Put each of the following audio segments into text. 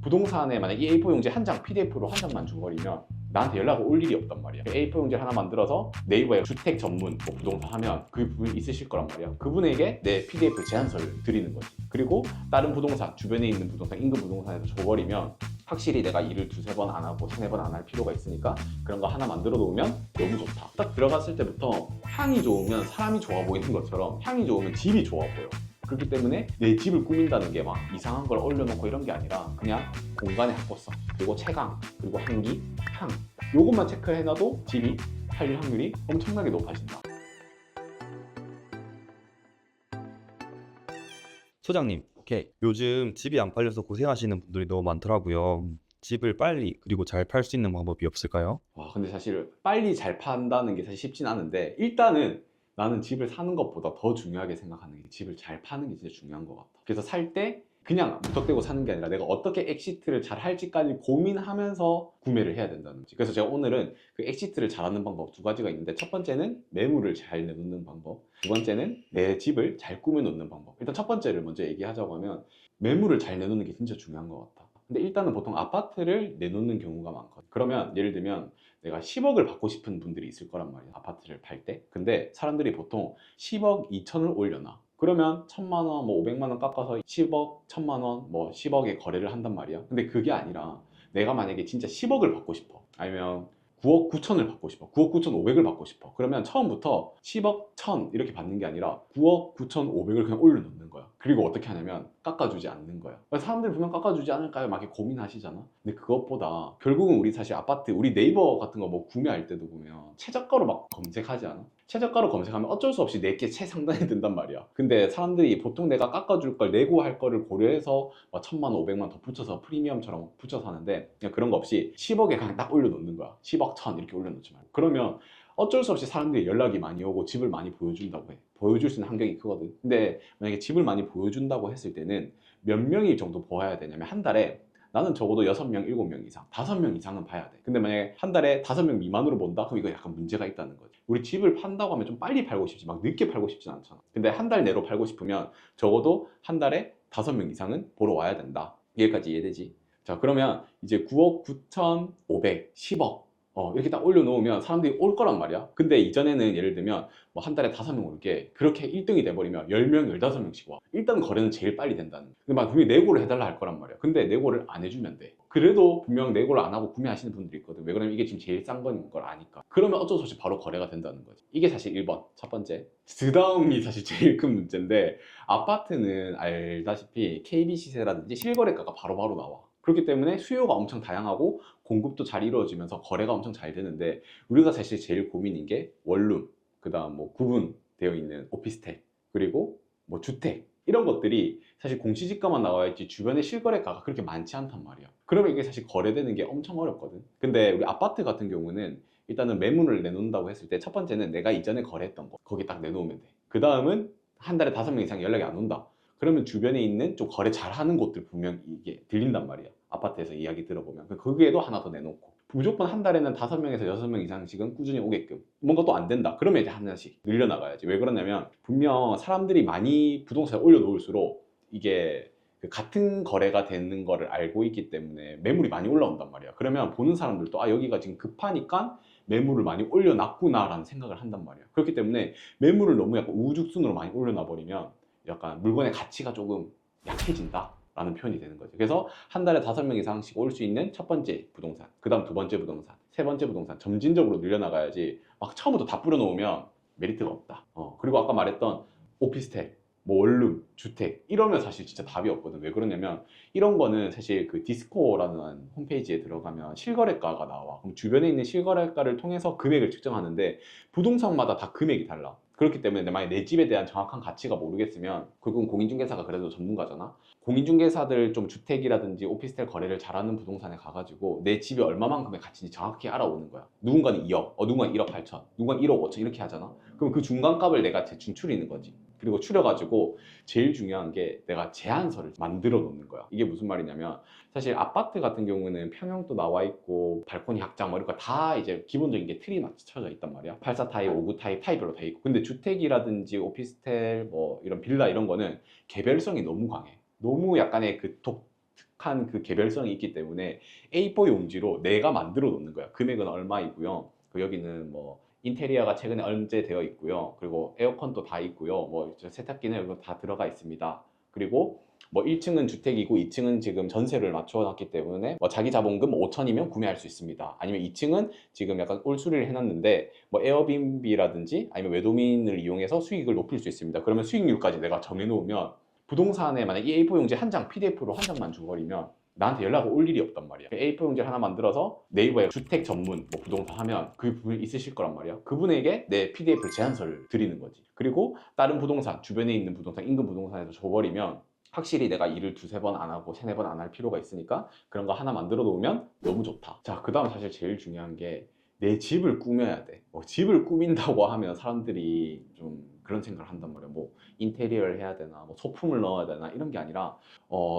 부동산에 만약에 이 A4 용지 한 장 PDF로 한 장만 줘버리면 나한테 연락 올 일이 없단 말이야. A4 용지 하나 만들어서 네이버에 주택 전문 뭐 부동산 하면 그분 있으실 거란 말이야. 그분에게 내 PDF 제안서를 드리는 거지. 그리고 다른 부동산, 주변에 있는 부동산, 인근 부동산에서 줘버리면 확실히 내가 일을 두세 번 안 하고 세네 번 안 할 필요가 있으니까 그런 거 하나 만들어 놓으면 너무 좋다. 딱 들어갔을 때부터 향이 좋으면 사람이 좋아 보이는 것처럼 향이 좋으면 집이 좋아 보여. 그렇기 때문에 내 집을 꾸민다는 게 막 이상한 걸 올려놓고 이런 게 아니라 그냥 공간의 확보성, 그리고 채광, 그리고 환기, 향 요것만 체크해놔도 집이 팔릴 확률이 엄청나게 높아진다. 소장님, 오케이. 요즘 집이 안 팔려서 고생하시는 분들이 너무 많더라고요. 집을 빨리 그리고 잘 팔 수 있는 방법이 없을까요? 와, 근데 사실 빨리 잘 판다는 게 사실 쉽진 않은데 일단은 나는 집을 사는 것보다 더 중요하게 생각하는 게 집을 잘 파는 게 진짜 중요한 것 같아. 그래서 살 때 그냥 무턱대고 사는 게 아니라 내가 어떻게 엑시트를 잘 할지까지 고민하면서 구매를 해야 된다는 거지. 그래서 제가 오늘은 그 엑시트를 잘하는 방법 두 가지가 있는데 첫 번째는 매물을 잘 내놓는 방법, 두 번째는 내 집을 잘 꾸며 놓는 방법. 일단 첫 번째를 먼저 얘기하자고 하면 매물을 잘 내놓는 게 진짜 중요한 것 같아. 근데 일단은 보통 아파트를 내놓는 경우가 많거든. 그러면 예를 들면 내가 10억을 받고 싶은 분들이 있을 거란 말이야, 아파트를 팔 때. 근데 사람들이 보통 10억 2천을 올려놔. 그러면 1,000만 원, 뭐 500만 원 깎아서 10억, 1,000만 원, 뭐 10억에 거래를 한단 말이야. 근데 그게 아니라 내가 만약에 진짜 10억을 받고 싶어. 아니면 9억 9천을 받고 싶어. 9억 9천 5백을 받고 싶어. 그러면 처음부터 10억 1천 이렇게 받는 게 아니라 9억 9천 5백을 그냥 올려놓는 거야. 그리고 어떻게 하냐면 깎아주지 않는 거야. 사람들이 분명 깎아주지 않을까요? 막 이렇게 고민하시잖아. 근데 그것보다 결국은 우리 사실 아파트, 우리 네이버 같은 거 뭐 구매할 때도 보면 최저가로 막 검색하지 않아? 최저가로 검색하면 어쩔 수 없이 내게 최상단에 든단 말이야. 근데 사람들이 보통 내가 깎아줄 걸 내고 할 거를 고려해서 막 1,000만 원, 500만 원 더 붙여서 프리미엄처럼 붙여서 하는데 그냥 그런 거 없이 10억에 그냥 딱 올려놓는 거야. 10억, 1,000 이렇게 올려놓지 말고. 그러면 어쩔 수 없이 사람들이 연락이 많이 오고 집을 많이 보여준다고 해. 보여줄 수 있는 환경이 크거든. 근데 만약에 집을 많이 보여준다고 했을 때는 몇 명이 정도 보아야 되냐면 한 달에 나는 적어도 6명, 7명 이상, 5명 이상은 봐야 돼. 근데 만약에 한 달에 5명 미만으로 본다? 그럼 이거 약간 문제가 있다는 거지. 우리 집을 판다고 하면 좀 빨리 팔고 싶지, 막 늦게 팔고 싶진 않잖아. 근데 한 달 내로 팔고 싶으면 적어도 한 달에 5명 이상은 보러 와야 된다. 여기까지 이해되지? 자, 그러면 이제 9억 9,500, 10억 이렇게 딱 올려놓으면 사람들이 올 거란 말이야. 근데 이전에는 예를 들면 뭐 한 달에 5명 올게 그렇게 1등이 돼버리면 10명, 15명씩 와. 일단 거래는 제일 빨리 된다는 거야. 근데 막 분명히 내고를 해달라 할 거란 말이야. 근데 내고를 안 해주면 돼. 그래도 분명 내고를 안 하고 구매하시는 분들이 있거든. 왜 그러냐면 이게 지금 제일 싼 건 걸 아니까. 그러면 어쩔 수 없이 바로 거래가 된다는 거지. 이게 사실 1번, 첫 번째. 그 다음이 사실 제일 큰 문제인데 아파트는 알다시피 KB 시세라든지 실거래가가 바로바로 나와. 그렇기 때문에 수요가 엄청 다양하고 공급도 잘 이루어지면서 거래가 엄청 잘 되는데 우리가 사실 제일 고민인 게 원룸, 그 다음 뭐 구분되어 있는 오피스텔, 그리고 뭐 주택 이런 것들이 사실 공시지가만 나와 있지 주변에 실거래가가 그렇게 많지 않단 말이야. 그러면 이게 사실 거래되는 게 엄청 어렵거든. 근데 우리 아파트 같은 경우는 일단은 매물을 내놓는다고 했을 때 첫 번째는 내가 이전에 거래했던 거 거기 딱 내놓으면 돼. 그 다음은 한 달에 5명 이상 연락이 안 온다. 그러면 주변에 있는 좀 거래 잘하는 곳들 분명 이게 들린단 말이야. 아파트에서 이야기 들어보면 거기에도 하나 더 내놓고 무조건 한 달에는 5명에서 6명 이상씩은 꾸준히 오게끔. 뭔가 또 안 된다 그러면 이제 하나씩 늘려나가야지. 왜 그러냐면 분명 사람들이 많이 부동산에 올려놓을수록 이게 그 같은 거래가 되는 거를 알고 있기 때문에 매물이 많이 올라온단 말이야. 그러면 보는 사람들도 아 여기가 지금 급하니까 매물을 많이 올려놨구나 라는 생각을 한단 말이야. 그렇기 때문에 매물을 너무 약간 우후죽순으로 많이 올려놔 버리면 약간 물건의 가치가 조금 약해진다 라는 표현이 되는 거죠. 그래서 한 달에 5명 이상씩 올 수 있는 첫 번째 부동산, 그 다음 두 번째 부동산, 세 번째 부동산 점진적으로 늘려나가야지 막 처음부터 다 뿌려놓으면 메리트가 없다. 그리고 아까 말했던 오피스텔, 뭐 원룸, 주택 이러면 사실 진짜 답이 없거든. 왜 그러냐면 이런 거는 사실 그 디스코라는 홈페이지에 들어가면 실거래가가 나와. 그럼 주변에 있는 실거래가를 통해서 금액을 측정하는데 부동산마다 다 금액이 달라. 그렇기 때문에 만약 내 집에 대한 정확한 가치가 모르겠으면 결국은 공인중개사가 그래도 전문가잖아. 공인중개사들 좀 주택이라든지 오피스텔 거래를 잘하는 부동산에 가가지고 내 집이 얼마만큼의 가치인지 정확히 알아오는 거야. 누군가는 2억, 누군가는 1억 8천, 누군가는 1억 5천 이렇게 하잖아. 그럼 그 중간값을 내가 대충 추리는 거지. 그리고 추려가지고 제일 중요한 게 내가 제안서를 만들어 놓는 거야. 이게 무슨 말이냐면 사실 아파트 같은 경우는 평형도 나와 있고 발코니 확장 뭐 이런 거 다 이제 기본적인 게 틀이 맞춰져 있단 말이야. 84 타입, 59 타입, 타입별로 돼 있고. 근데 주택이라든지 오피스텔 뭐 이런 빌라 이런 거는 개별성이 너무 강해. 너무 약간의 그 명확한 그 개별성이 있기 때문에 A4 용지로 내가 만들어 놓는 거야. 금액은 얼마이고요. 그 여기는 뭐 인테리어가 최근에 언제 되어 있고요. 그리고 에어컨도 다 있고요. 뭐 세탁기는 이거 다 들어가 있습니다. 그리고 뭐 1층은 주택이고 2층은 지금 전세를 맞춰놨기 때문에 뭐 자기 자본금 5천이면 구매할 수 있습니다. 아니면 2층은 지금 약간 꼴수리를 해놨는데 뭐 에어비앤비라든지 아니면 외도민을 이용해서 수익을 높일 수 있습니다. 그러면 수익률까지 내가 정해놓으면 부동산에 만약 이 A4 용지 한 장 PDF로 한 장만 줘버리면 나한테 연락 올 일이 없단 말이야. A4 용지를 하나 만들어서 네이버에 주택 전문 뭐 부동산 하면 그분 있으실 거란 말이야. 그분에게 내 PDF 제안서를 드리는 거지. 그리고 다른 부동산, 주변에 있는 부동산, 인근 부동산에서 줘버리면 확실히 내가 일을 두세 번 안 하고 세네 번 안 할 필요가 있으니까 그런 거 하나 만들어 놓으면 너무 좋다. 자, 그 다음 사실 제일 중요한 게 내 집을 꾸며야 돼. 집을 꾸민다고 하면 사람들이 좀 그런 생각을 한단 말이야. 뭐 인테리어를 해야 되나, 뭐 소품을 넣어야 되나 이런 게 아니라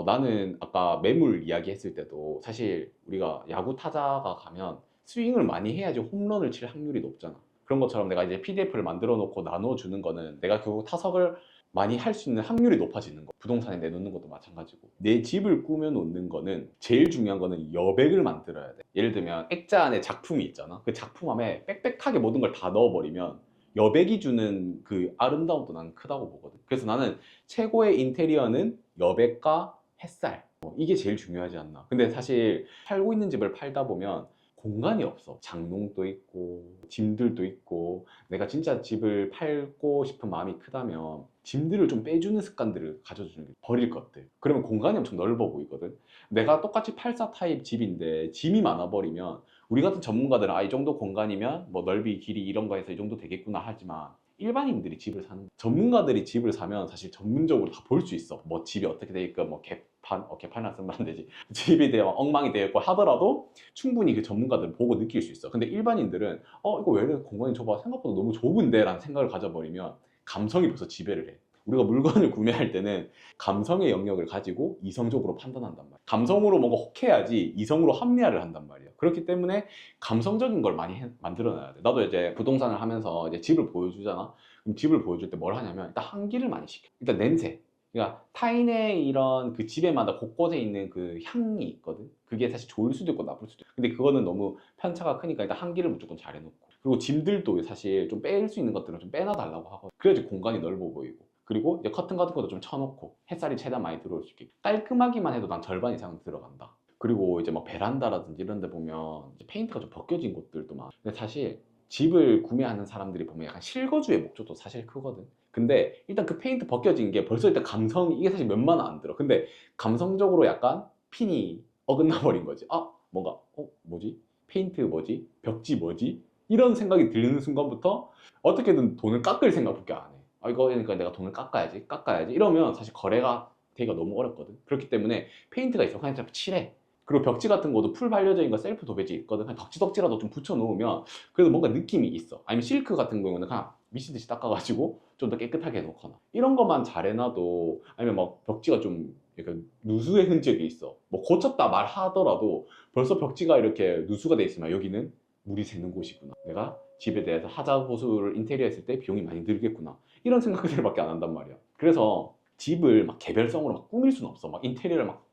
나는 아까 매물 이야기 했을 때도 사실 우리가 야구 타자가 가면 스윙을 많이 해야지 홈런을 칠 확률이 높잖아. 그런 것처럼 내가 이제 PDF를 만들어 놓고 나눠주는 거는 내가 결국 타석을 많이 할 수 있는 확률이 높아지는 거. 부동산에 내놓는 것도 마찬가지고. 내 집을 꾸며 놓는 거는 제일 중요한 거는 여백을 만들어야 돼. 예를 들면 액자 안에 작품이 있잖아. 그 작품 안에 빽빽하게 모든 걸 다 넣어버리면 여백이 주는 그 아름다움도 나는 크다고 보거든. 그래서 나는 최고의 인테리어는 여백과 햇살. 이게 제일 중요하지 않나. 근데 사실 살고 있는 집을 팔다 보면 공간이 없어. 장롱도 있고 짐들도 있고 내가 진짜 집을 팔고 싶은 마음이 크다면 짐들을 좀 빼주는 습관들을 가져주는 게 버릴 것들. 그러면 공간이 엄청 넓어 보이거든. 내가 똑같이 84 타입 집인데 짐이 많아 버리면 우리 같은 전문가들은 이 정도 공간이면 뭐 넓이 길이 이런 거 해서 이 정도 되겠구나 하지만 일반인들이 집을 사는 전문가들이 집을 사면 사실 전문적으로 다 볼 수 있어. 뭐 집이 어떻게 돼 있고 뭐 개판이라 쓰면 안 되지. 집이 되어 엉망이 되어 있고 하더라도 충분히 그 전문가들은 보고 느낄 수 있어. 근데 일반인들은 이거 왜 이렇게 공간이 좁아? 생각보다 너무 좁은데? 라는 생각을 가져버리면 감성이 벌써 지배를 해. 우리가 물건을 구매할 때는 감성의 영역을 가지고 이성적으로 판단한단 말이야. 감성으로 뭔가 혹해야지 이성으로 합리화를 한단 말이야. 그렇기 때문에 감성적인 걸 많이 만들어놔야 돼. 나도 이제 부동산을 하면서 이제 집을 보여주잖아. 그럼 집을 보여줄 때 뭘 하냐면 일단 환기를 많이 시켜. 일단 냄새. 그러니까 타인의 이런 그 집에마다 곳곳에 있는 그 향이 있거든. 그게 사실 좋을 수도 있고 나쁠 수도 있고. 근데 그거는 너무 편차가 크니까 일단 환기를 무조건 잘 해놓고. 그리고 짐들도 사실 좀 뺄 수 있는 것들은 좀 빼놔달라고 하거든. 그래야지 공간이 넓어 보이고. 그리고 이제 커튼 같은 것도 좀 쳐놓고 햇살이 최대한 많이 들어올 수 있게 깔끔하기만 해도 난 절반 이상은 들어간다. 그리고 이제 뭐 베란다라든지 이런 데 보면 이제 페인트가 좀 벗겨진 곳들도 많아. 근데 사실 집을 구매하는 사람들이 보면 약간 실거주의 목적도 사실 크거든. 근데 일단 그 페인트 벗겨진 게 벌써 일단 감성 이게 사실 몇만 원 안 들어. 근데 감성적으로 약간 핀이 어긋나 버린 거지. 뭔가 뭐지? 페인트 뭐지? 벽지 뭐지? 이런 생각이 드는 순간부터 어떻게든 돈을 깎을 생각밖에 안 해. 이거니까 내가 돈을 깎아야지 이러면 사실 거래가 되기가 너무 어렵거든. 그렇기 때문에 페인트가 있어 그냥 칠해. 그리고 벽지 같은 것도 풀 발려져 있는 거 셀프 도배지 있거든. 그냥 덕지덕지라도 좀 붙여 놓으면 그래도 뭔가 느낌이 있어. 아니면 실크 같은 경우는 그냥 미친듯이 닦아가지고 좀 더 깨끗하게 해놓거나 이런 것만 잘 해놔도. 아니면 막 벽지가 좀 약간 누수의 흔적이 있어. 뭐 고쳤다 말하더라도 벌써 벽지가 이렇게 누수가 돼 있으면 여기는 물이 새는 곳이구나. 내가 집에 대해서 하자 보수를 인테리어 했을 때 비용이 많이 들겠구나. 이런 생각들밖에 안 한단 말이야. 그래서 집을 막 개별성으로 막 꾸밀 수는 없어. 막 인테리어를 막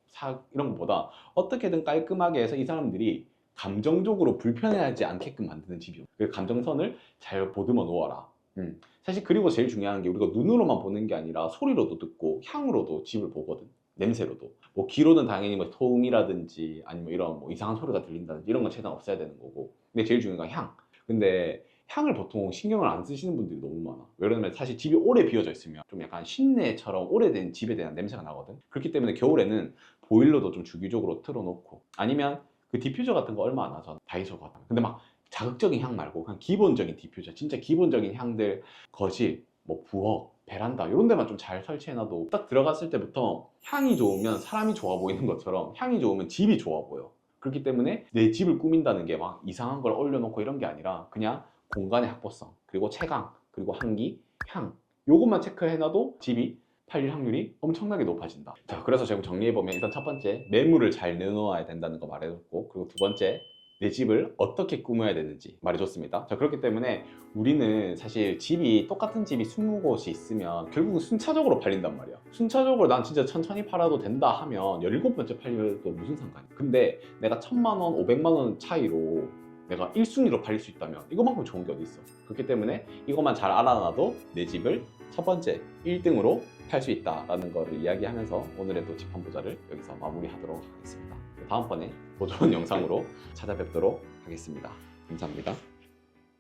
이런 것보다 어떻게든 깔끔하게 해서 이 사람들이 감정적으로 불편해하지 않게끔 만드는 집이요. 그 감정선을 잘 보듬어 놓아라. 사실 그리고 제일 중요한 게 우리가 눈으로만 보는 게 아니라 소리로도 듣고 향으로도 집을 보거든. 냄새로도. 뭐 귀로는 당연히 뭐 소음이라든지 아니면 이런 뭐 이상한 소리가 들린다든지 이런 건 최대한 없애야 되는 거고. 근데 제일 중요한 건 향. 근데 향을 보통 신경을 안 쓰시는 분들이 너무 많아. 왜냐면 사실 집이 오래 비어져 있으면 좀 약간 실내처럼 오래된 집에 대한 냄새가 나거든. 그렇기 때문에 겨울에는 보일러도 좀 주기적으로 틀어놓고 아니면 그 디퓨저 같은 거 얼마 안 하잖아. 다이소 같은 거. 근데 막 자극적인 향 말고 그냥 기본적인 디퓨저, 진짜 기본적인 향들, 거실, 뭐 부엌, 베란다 이런 데만 좀 잘 설치해놔도 딱 들어갔을 때부터 향이 좋으면 사람이 좋아 보이는 것처럼 향이 좋으면 집이 좋아 보여. 그렇기 때문에 내 집을 꾸민다는 게 막 이상한 걸 올려놓고 이런 게 아니라 그냥 공간의 확보성, 그리고 채광, 그리고 환기, 향 요것만 체크해놔도 집이 팔릴 확률이 엄청나게 높아진다. 자, 그래서 제가 정리해보면 일단 첫 번째 매물을 잘 내놓아야 된다는 거 말해줬고, 그리고 두 번째 내 집을 어떻게 꾸며야 되는지 말해줬습니다. 자, 그렇기 때문에 우리는 사실 똑같은 집이 20곳이 있으면 결국은 순차적으로 팔린단 말이야. 순차적으로 난 진짜 천천히 팔아도 된다 하면 17번째 팔려도 무슨 상관이야. 근데 내가 1000만 원, 500만 원 차이로 내가 1순위로 팔릴 수 있다면 이거만큼 좋은 게 어디 있어. 그렇기 때문에 이것만 잘 알아놔도 내 집을 첫 번째 1등으로 팔 수 있다라는 거를 이야기하면서 오늘의 또 집 한 보자를 여기서 마무리하도록 하겠습니다. 다음번에 더 좋은 영상으로 찾아뵙도록 하겠습니다. 감사합니다.